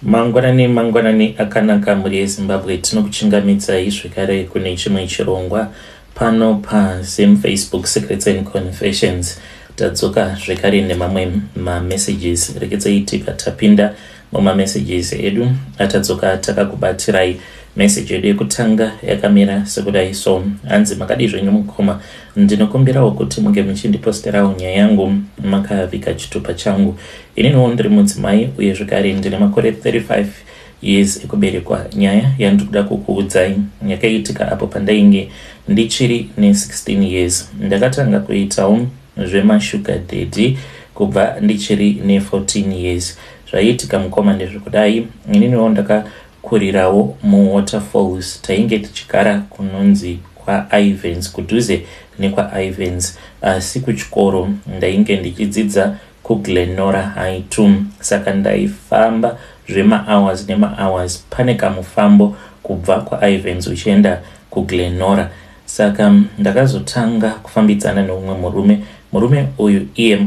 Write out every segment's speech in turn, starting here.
Mangwanani akanaka muri eZimbabwe tinokuchingamidzai zvekare kune chimwe chirongwa pano paSame Facebook Secrets and Confessions. Tadzoka zvekare nemamwe messages rekedzaitika tapinda messages edu atadzoka takakubatirai message yedu yekutanga yakamira sekudai so hanzi makadi zvenyu mukoma ndinokumbirawo kuti munge muchindiposterawo nyaya yangu makavika chitupa changu. Ininiwo ndiri mudzimai uye zvekare ndine makore 35 years ekuberekwa. Nyaya yandikuda kukuudzai yakaitika apo pandainge ndichiri ne16 years. Ndakatanga kuitawo zvemashuga daddy kubva ndichiri ne14 years. Zvaitika mukoma ndezvekudai ininiwo ndakakurirawo muWaterfalls. Tainge tichigara kunonzi kwaIvans, kudhuze nekwaIvans, asi kuchikoro ndainge ndichidzidza kuGlenora High 2. Saka ndaifamba zvema-hours nema-hours pane kamufambo kubva kwaIvans uchienda kuGlenora. Saka ndakazotanga kufambidzana neumwe murume uyu iye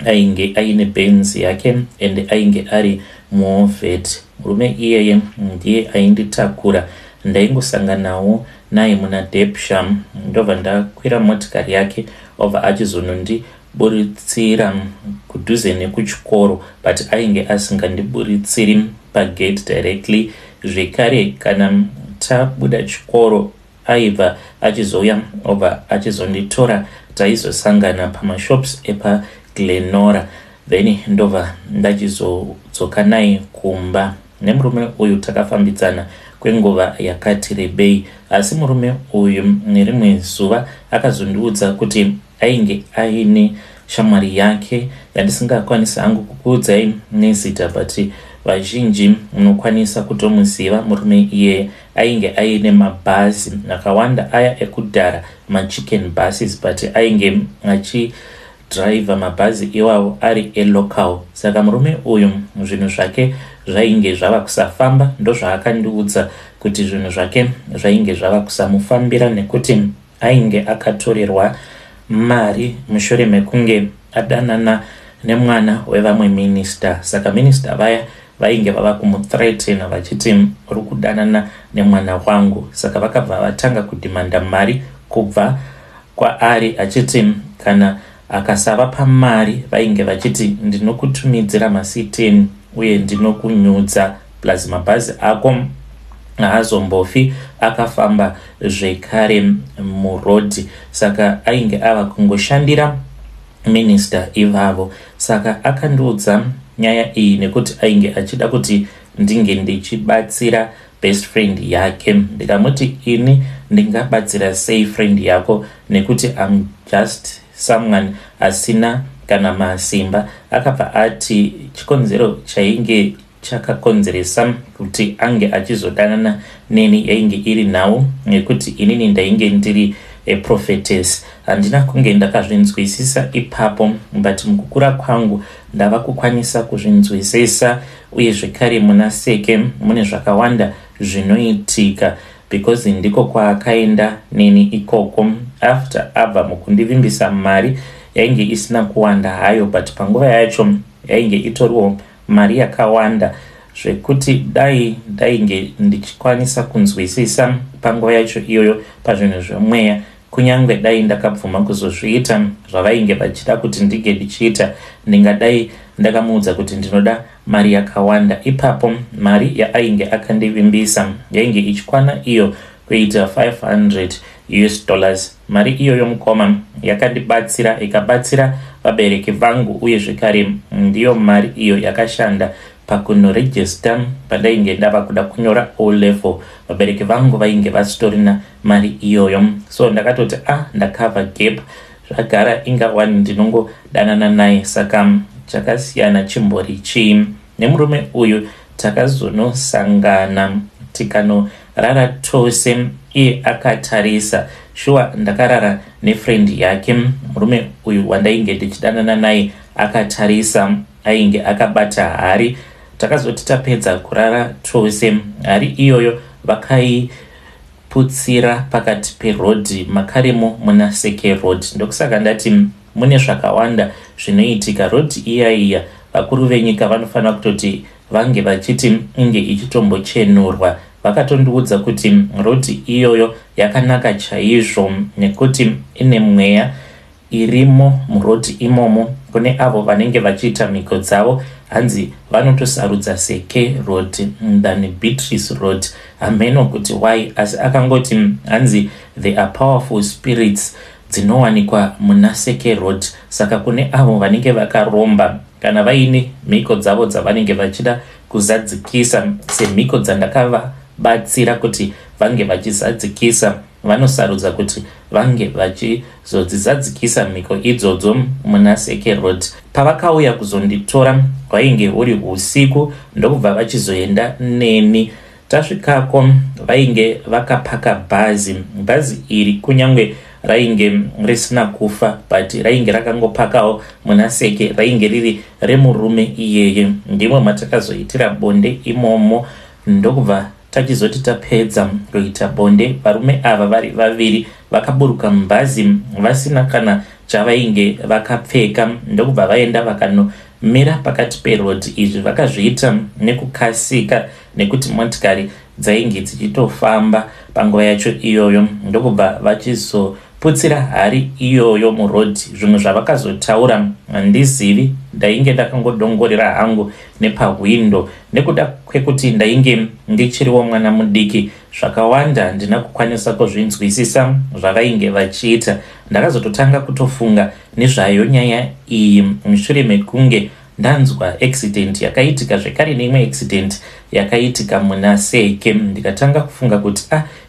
ainge aine Benz yake ende ainge ari muovet. Murume iyeye ndiye ainditakura. Ndaingosanganawo naye muna Depsham, ndobva ndakwira motikari yake obva achizonondiburitsira kudhuze nekuchikoro, but ainge asingandiburitsiri pagate directly. Zvekare kana tabuda chikoro aibva achizouya obva achizonditora, taizosangana pamashops epaGlenora, then ndobva ndachizodzoka naye kumba. Nemurume uyu takafambidzana kwenguva yakati rebei, asi murume uyu nerimwe zuva akazondiudza kuti ainge aine shamwari yake yandisingakwanisa hangu kukuudzai nezita, but vazhinji munokwanisa kutomuziva. Murume iye ainge aine mabhazi akawanda aya ekudhara, machicken buses, but ainge achidriva mabhazi iwawo ari elocal. Saka murume uyu zvinhu zvake zvainge zvava kusafamba, ndozvaakandiudza kuti zvinhu zvake zvainge zvava kusamufambira nekuti ainge akatorerwa mari mushure mekunge adanana nemwana wevamwe minister. Saka minister vaya vainge vava kumuthreatena vachiti uri kudanana nemwana wangu. Saka vakabva vatanga kudhimanda mari kubva kwaari achiti kana akasava pamari vainge vachiti ndinokutumidzira masi10 uye ndinokunyudza, plus mabhazi ako haazombofi akafamba zvekare murodhi. Saka ainge ava kungoshandira minister ivavo. Saka akandiudza nyaya iyi nekuti ainge achida kuti ndinge ndichibatsira best friend yake. Ndikamuti ini ndingabatsira sei friend yako nekuti I'm just someone asina kana masimba. Akabva ati chikonzero chainge chakakonzeresa kuti ange achizodanana neni yainge iri nawo nekuti inini ndainge ndiri prophetess. Handina kunge ndakazvinzwisisa ipapo, but mukukura kwangu ndava kukwanisa kuzvinzwisisa, uye zvekare muna seke mune zvakawanda zvinoitika because ndiko kwaakaenda neni ikoko. After abva mukundivimbisa mari yainge isina kuwanda hayo, but panguva yacho yainge itoriwo mari yakawanda zvekuti dai ndainge ndichikwanisa kunzwisisa panguva yacho iyoyo pazvinhu zvemweya, kunyange dai ndakabvuma kuzozviita zvavainge vachida kuti ndige ndichiita, ndingadai ndakamuudza kuti ndinoda mari yakawanda. Ipapo mari yaainge akandivimbisa yainge ichikwana iyo kuita $500. Mari iyoyo mukoma yakandibatsira, ikabatsira vabereki vangu, uye zvekare ndiyo mari iyo yakashanda pakunoregister pandainge ndava kuda kunyora O level. Vabereki vangu vainge vasitorina mari iyoyo, so ndakatoti ndakava gap, zvagara ingawani ndinongodanana naye. Saka chakasiyana chimbori chii. Nemurume uyu takazonosangana tikanorara tose. Iye akatarisa, shuwa ndakarara nefriend yake. Murume uyu wandainge ndichidanana naye akatarisa, ainge akabata hari. Takazoti tapedza kurara tose, hari iyoyo vakaiputsira pakati perodhi, makaremo muna Seke Road. Ndokusaka ndati mune zvakawanda zvinoitika rodhi iya vakuru venyika vanofanira kutoti vange vachiti inge ichitombochenurwa. Vakatondiudza kuti roti iyoyo yakanaka chaizvo nekuti ine mweya irimo muroti imomo. Kune avo vanenge vachiita mhiko dzavo hanzi vanotosarudza seke road than Beatrice road. Ameno kuti why, asi akangoti hanzi they are powerful spirits dzinowanikwa muna seke road. Saka kune avo vanenge vakaromba kana vaine mhiko dzavo dzavanenge vachida kuzadzikisa semhiko dzandakavabatsira kuti vange vachizadzikisa, vanosarudza kuti vange vachizodzizadzikisa mhiko idzodzo muna seke road. Pavakauya kuzonditora hwainge huri usiku, ndokubva vachizoenda neni. Tasvikako vainge vakapaka bhazi iri kunyange rainge risina kufa but rainge rakangopakawo muna seke, rainge riri remurume iyeye. Ndimo matakazoitira bonde imomo. Ndokubva tachizoti tapedza kuita bonde, varume ava vari vaviri vakaburuka mubhazi vasina kana chavainge vakapfeka. Ndokubva vaenda vakanomira pakati peroad. Izvi vakazviita nekukasika nekuti motikari dzainge dzichitofamba panguva yacho iyoyo. Ndokubva vachizoputsira hari iyoyo muroad. Zvimwe zvavakazotaura handizivi, ndainge ndakangodongorera hangu nepahwindo nekuda kwekuti ndainge ndichiriwo mwana mudiki. Zvakawanda ndina kukwanisa kuzvinzwisisa zvavainge vachiita. Ndakazototanga kutofunga nezvayo nyaya iyi mushure mekunge ndanzwa accident yakaitika zvekare neimwe accident yakaitika muna seke. Ndikatanga kufunga kuti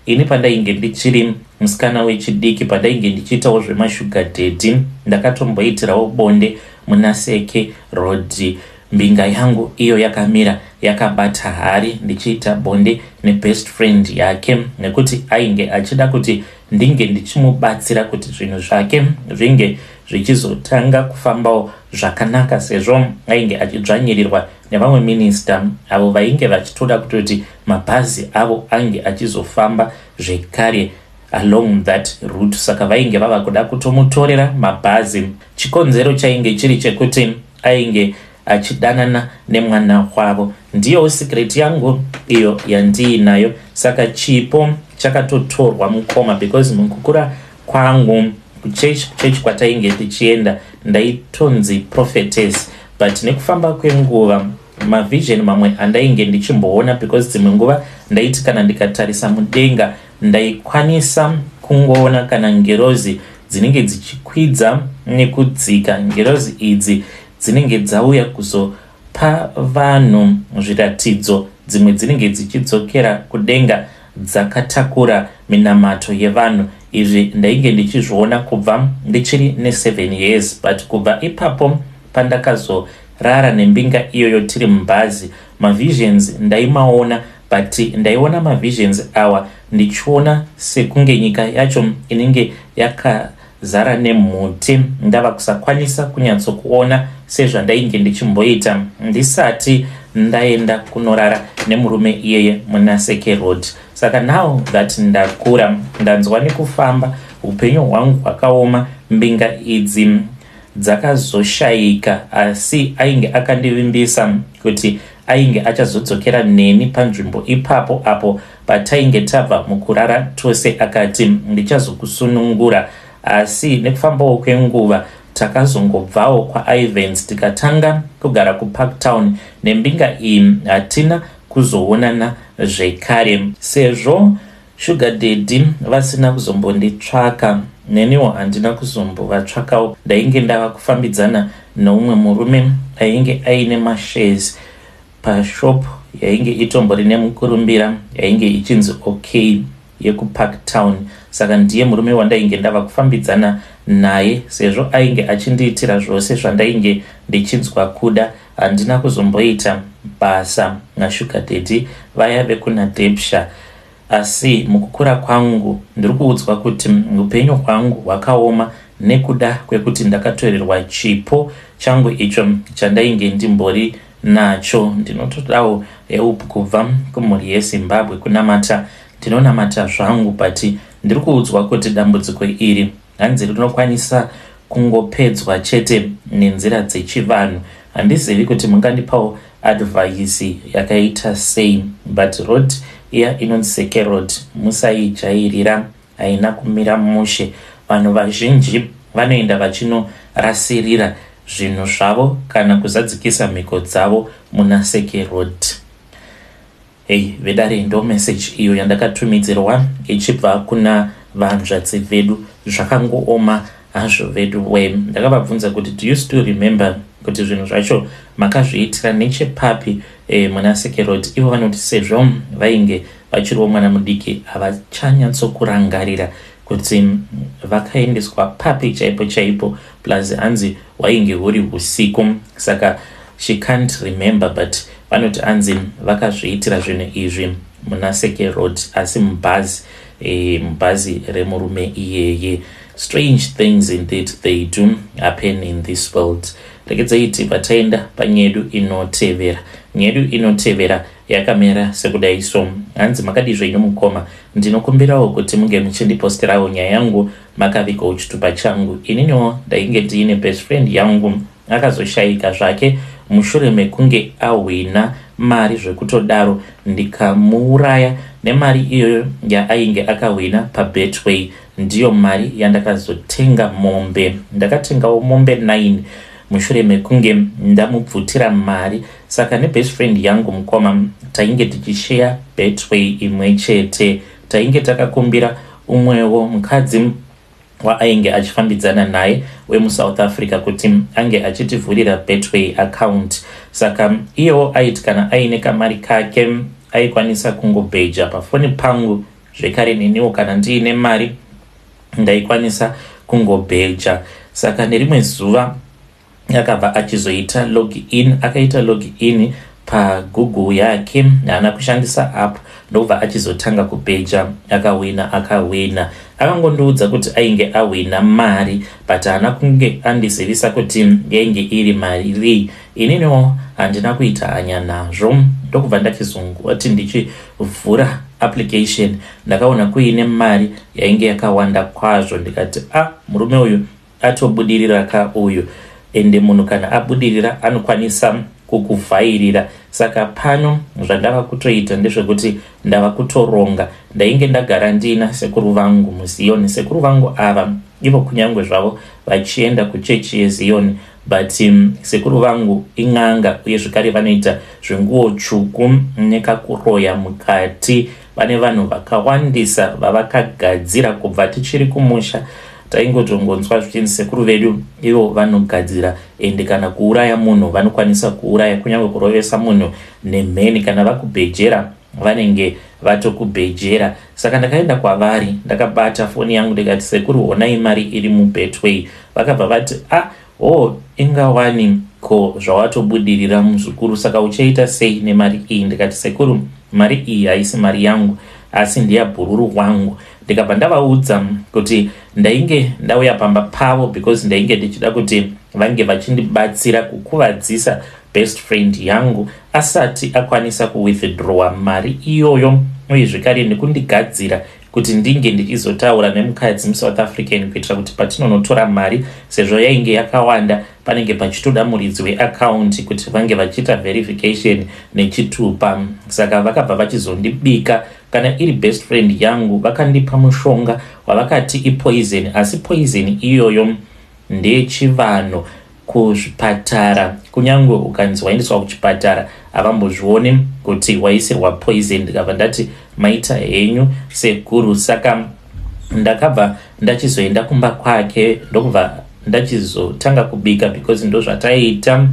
ini pandainge ndichiri musikana wechidiki, pandainge ndichiitawo zvemashuga daddy, ndakatomboitirawo bonde muna seke road. Mbinga yangu iyo yakamira yakabata hari ndichiita bonde nebest friend yake, nekuti ainge achida kuti ndinge ndichimubatsira kuti zvinhu zvake zvinge zvichizotanga kufambawo zvakanaka, sezvo ainge achidzvanyirirwa nevamwe minister avo vainge vachitoda kutoti mabhazi avo ange achizofamba zvekare along that route. Saka vainge vava kuda kutomutorera mabhazi. Chikonzero chainge chiri chekuti ainge achidanana nemwana wavo. Ndiyo secret yangu iyo yandiinayo. Saka chipo chakatotorwa mukoma because mukukura kwangu kuchechi kwatainge tichienda ndaitonzi prophetess, but nekufamba kwenguva mavision mamwe andainge ndichimboona because dzimwe nguva ndaiti kana ndikatarisa mudenga ndaikwanisa kungoona kana ngerozi dzinenge dzichikwidza nekudzika. Ngerozi idzi dzinenge dzauya kuzopa vanhu zviratidzo, dzimwe dzinenge dzichidzokera kudenga dzakatakura minamato yevanhu. Izvi ndainge ndichizviona kubva ndichiri ne7 years, but kubva ipapo pandakazorara nembinga iyoyo tiri mubhazi, mavisions ndaimaona, but ndaiona mavisions awa ndichiona sekunge nyika yacho inenge yakazara nemhuti. Ndava kusakwanisa kunyatsokuona sezvandainge ndichimboita ndisati ndaenda kunorara nemurume iyeye muna seke road. Saka now that ndakura ndanzwa nekufamba, upenyu hwangu hwakaoma, mbinga idzi dzakazoshayika, asi ainge akandivimbisa kuti ainge achazodzokera neni panzvimbo ipapo apo patainge tabva mukurara tose. Akati ndichazokusunungura, asi nekufambawo kwenguva takazongobvawo kwaIvans tikatanga kugara kuParktown. Nembinga iyi hatina kuzoonana zvekare sezvo sugar daddy vasina kuzombonditsvaka, neniwo handina kuzombovatsvakawo. Ndainge ndava kufambidzana noumwe murume ainge aine mashares pashop yainge itombori nemukurumbira yainge ichinzi OK yekuParktown. Saka ndiye murume wandainge ndava kufambidzana naye sezvo ainge achindiitira zvose zvandainge ndichinzwa kuda. Handina kuzomboita basa nashuga daddy vaya vekuna Debsha, asi mukukura kwangu ndiri kuudzwa kuti upenyu hwangu hwakaoma nekuda kwekuti ndakatorerwa chipo changu icho chandainge ndimbori nacho. Ndinotodawo help kubva kumhuri yeZimbabwe kunamata. Ndinonamata zvangu, but ndiri kuudzwa kuti dambudziko iri hanzi rinokwanisa kungopedzwa chete nenzira dzechivanhu. Handizivi kuti mungandipawo advice yakaita sei, but road iya inonzi Seke Road musaijairira, haina kumira mushe. Vanhu vazhinji vanoenda vachinorasirira zvinhu zvavo kana kuzadzikisa mhiko dzavo muna Seke Road. Vedare ndo message iyo yandakatumidzirwa ichibva kuna vanzvadzi vedu. Zvakangooma hazvo vedu we. Ndakavabvunza kuti do you still remember kuti zvinhu zvacho makazviitira nechepapi muna Seke Road. Ivo vanoti sezvo vainge vachiriwo mwana mudiki havachanyatsokurangarira kuti vakaendeswa papi chaipo chaipo, plus hanzi wainge huri usiku, saka she can't remember, but vanoti hanzi vakazviitira zvinhu izvi muna Seke Road asi mubhazi remurume iyeye. Strange things indeed they do happen in this world. Rekedzeiti pataenda panyedu inotevera. Nyedu inotevera yakamera sekudai so. Hanzi makadizve inomukoma. Ndinokumbirawo kuti munge muchindiposterawo nyaya yangu makavika uchitupa changu. Ininiwo ndainge ndiine best friend yangu akazoshaika zvake mushure mekunge awina mari zvekutodaro, ndikamuuraya nemari iyoyo yainge akawina paBetway. Ndiyo mari yandakazotenga mombe. Ndakatengawo mombe 9 mushure mekunge ndamubvutira mari. Saka nebest friend yangu mukoma tainge tichishare Betway imwe chete. Tainge takakumbira umwewo mukadzi waainge achifambidzana naye wemuSouth Africa kuti ange achitivhurira Betway account. Saka iyewo aiti kana aine kamari kake aikwanisa kungobheja pafoni pangu, zvekare neniwo kana ndiine mari ndaikwanisa kungobheja. Saka nerimwe zuva akabva achizoita login, akaita login paGoogle yake, haana kushandisa app, ndobva achizotanga kubheja, akawina. Akangondiudza kuti ainge awina mari, but haana kunge andizivisa kuti yainge iri mari rii. Ininiwo handina kuita hanya nazvo. Ndokubva ndachizongoti ndichivhura application ndakaona kuine mari yainge yakawanda kwazvo. Ndikati murume uyu atobudirira ka uyu, ende munhu kana abudirira anokwanisa kukuvhairira. Saka pano zvandava kutoita ndezvekuti ndava kutoronga. Ndainge ndagara ndina sekuru vangu muZion. Sekuru vangu ava ivo kunyangwe zvavo vachienda kuchechi yeZion, but sekuru vangu ing'anga uye zvekare vanoita zvenguo tsvuku nekakuroya mukati. Vane vanhu vakawandisa vavakagadzira kubva tichiri kumusha. Taingotongonzwa zvichinzi sekuru vedu ivo vanogadzira, ende kana kuuraya munhu vanokwanisa kuuraya, kunyange kurovesa munhu nemheni. Kana vakubhejera vanenge vatokubhejera. Saka ndakaenda kwavari, ndakabata foni yangu ndikati sekuru onai mari iri muBetway. Vakabva vati ingawani ko zvawatobudirira muzvikuru, saka uchaita sei nemari iyi? Ndikati sekuru mari iyi haisi mari yangu asi ndiyabhururu wangu. Ndikabva ndavaudza kuti ndainge ndauya pamba pavo because ndainge ndichida kuti vange vachindibatsira kukuvadzisa best friend yangu asati akwanisa kuwithdrawa mari iyoyo, uye zvekare nekundigadzira kuti ndinge ndichizotaura nemukadzi muSouth African kuitira kuti patinonotora mari, sezvo yainge yakawanda, panenge pachitoda muridzi weaccount kuti vange vachiita verification nechitupa. Saka vakabva vachizondibika. Kana iri best friend yangu vakandipa mushonga wavakati ipoison, asi poison iyoyo ndechivanhu. Kuzvipatara kunyange ukanzi waendeswa kuchipatara havambozvioni kuti waisirwa poison. Ndikabva ndati maita henyu sekuru. Saka ndakabva ndachizoenda kumba kwake, ndokubva ndachizotanga kubika because ndo zvataita.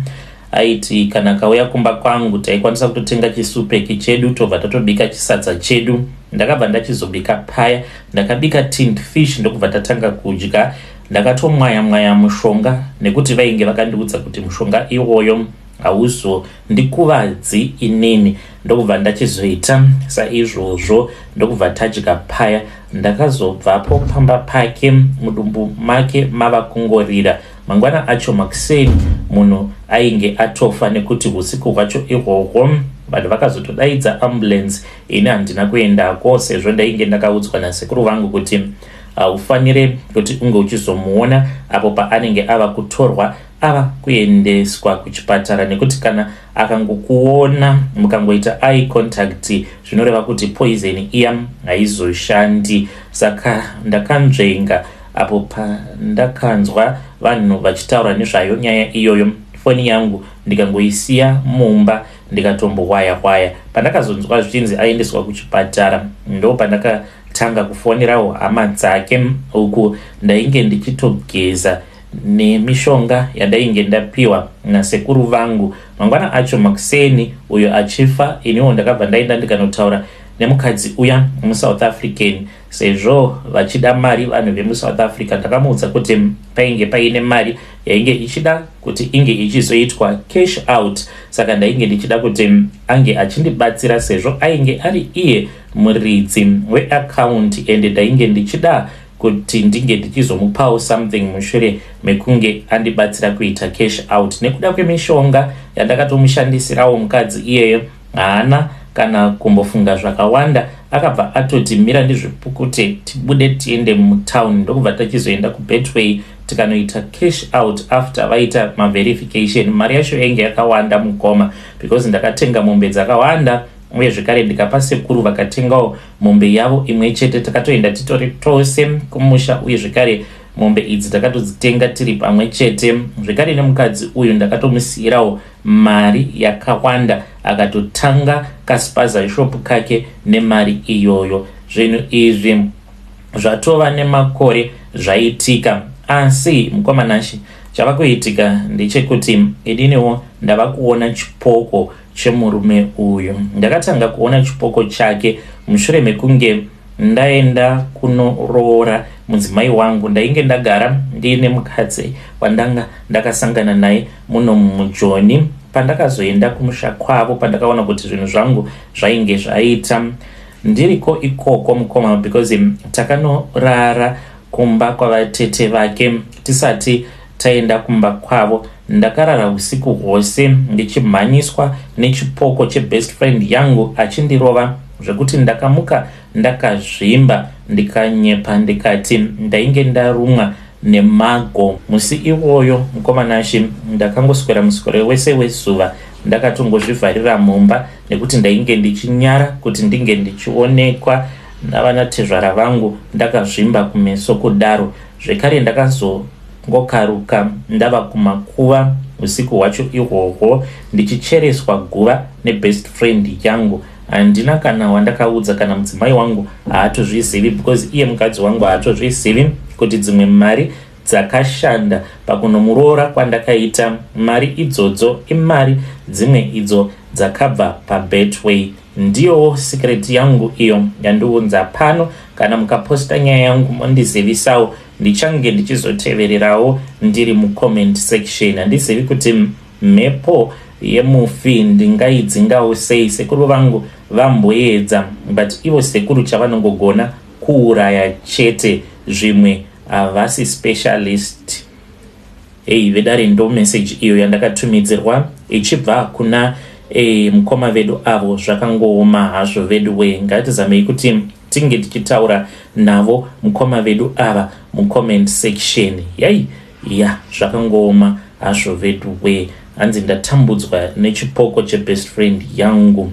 Aiti kana kauya kumba kwangu taikwanisa kutotenga chisupeki chedu tobva tatobika chisadza chedu. Ndakabva ndachizobika paya, ndakabika tinned fish, ndokubva tatanga kudya. Ndakatomwaya mushonga nekuti vainge vakandiudza kuti mushonga iwoyo hauzondikuvadzi inini. Ndokubva ndachizoita saizvozvo, ndokubva tadya paya. Ndakazobvapo pamba pake mudumbu make mava kungorira. Mangwana acho makuseni munhu ainge atofa nekuti usiku hwacho ihwohwo vanhu vakazotodaidza ambulance. Ini handina kuendako sezvo ndainge ndakaudzwa nasekuru vangu kuti ufanire kuti unge uchizomuona apo paanenge ava kutorwa ava kuendeswa kuchipatara, nekuti kana akangokuona mukangoita eye contact zvinoreva kuti poison iya haizoshandi. Saka ndakanzvenga apo pandakanzwa vanhu vachitaura nezvayo nyaya iyoyo. Foni yangu ndikangoisiya mumba ndikatombowaya. Pandakazonzwa zvichinzi aendeswa kuchipatara, ndo pandakatanga kufonerawo hama dzake, uku ndainge ndichitogeza nemishonga yandainge ndapiwa nasekuru vangu. Mangwana acho makuseni uyo achifa, iniwo ndakabva ndaenda ndikanotaura nemukadzi uya muSouth African. Sezvo vachida mari vanhu vemuSouth Africa, ndakamuudza kuti painge paine mari yainge ichida kuti inge ichizoitwa cash out. Saka ndainge ndichida kuti ange achindibatsira sezvo ainge ari iye muridzi weaccount, ende ndainge ndichida kuti ndinge ndichizomupawo something mushure mekunge andibatsira kuita cash out. Nekuda kwemishonga yandakatomushandisirawo mukadzi iyeyo, haana kana kumbofunga zvakawanda, akabva atoti mira ndizvipukute tibude tiende mutown. Ndokubva tachizoenda kuBetway tikanoita cash out after vaita verification. Mari yacho yainge yakawanda mukoma because ndakatenga mombe dzakawanda, uye zvekare ndikapa sekuru vakatengawo mombe yavo imwe chete. Takatoenda titori tose kumusha, uye zvekare mombe idzi takatodzitenga tiri pamwe chete. Zvekare nemukadzi uyu ndakatomusiyirawo mari yakawanda, akatotanga kaspaza shop kake nemari iyoyo. Zvinhu izvi zvatova nemakore zvaitika, asi mukomanashi chava kuitika ndechekuti idiniwo ndava kuona chipoko chemurume uyu. Ndakatanga kuona chipoko chake mushure mekunge ndaenda kunoroora mudzimai wangu. Ndainge ndagara ndine mukadzi wandanga ndakasangana naye muno muJoni. Pandakazoenda kumusha kwavo, pandakaona kuti zvinhu zvangu zvainge zvaita ndiriko ikoko mukoma, because takanorara kumba kwavatete vake tisati taenda kumba kwavo. Ndakarara usiku hwose ndichimhanyiswa nechipoko chebest friend yangu achindirova zvekuti ndakamuka ndakazvimba ndikanyepa ndikati ndainge ndarumwa nemago. Musi iwoyo mukomanashi ndakangoswera muswero wese wezuva ndakatongozvivharira mumba, nekuti ndainge ndichinyara kuti ndinge ndichionekwa navanatezvara vangu ndakazvimba kumeso kudaro. Zvekare ndakazongokaruka ndava kumakuva usiku hwacho ihwohwo ndichichereswa guva nebest friend yangu. Handina kana wandakaudza, kana mudzimai wangu haatozvizivi, because iye mukadzi wangu haatozvizivi kuti dzimwe mari dzakashanda pakunomuroora kwandakaita. Mari idzodzo imari dzimwe idzo dzakabva paBetway. Ndiyo secret yangu iyo yandiunza pano. Kana mukaposta nyaya yangu mondizivisawo, ndichange ndichizotevererawo ndiri mucomment section. Handizivi kuti mhepo yemufi ndingaidzingawo sei. Sekuru vangu vamboedza, but ivo sekuru chavanongogona kuuraya chete, zvimwe havasi specialist. Vedare ndo message iyo yandakatumidzirwa ichibva kuna mukoma vedu avo zvakangooma hazvo Betway. Ngatizamei kuti tinge tichitaura navo mukoma vedu ava mucomment section. Zvakangooma hazvo Betway. Hanzi ndatambudzwa nechipoko chebest friend yangu.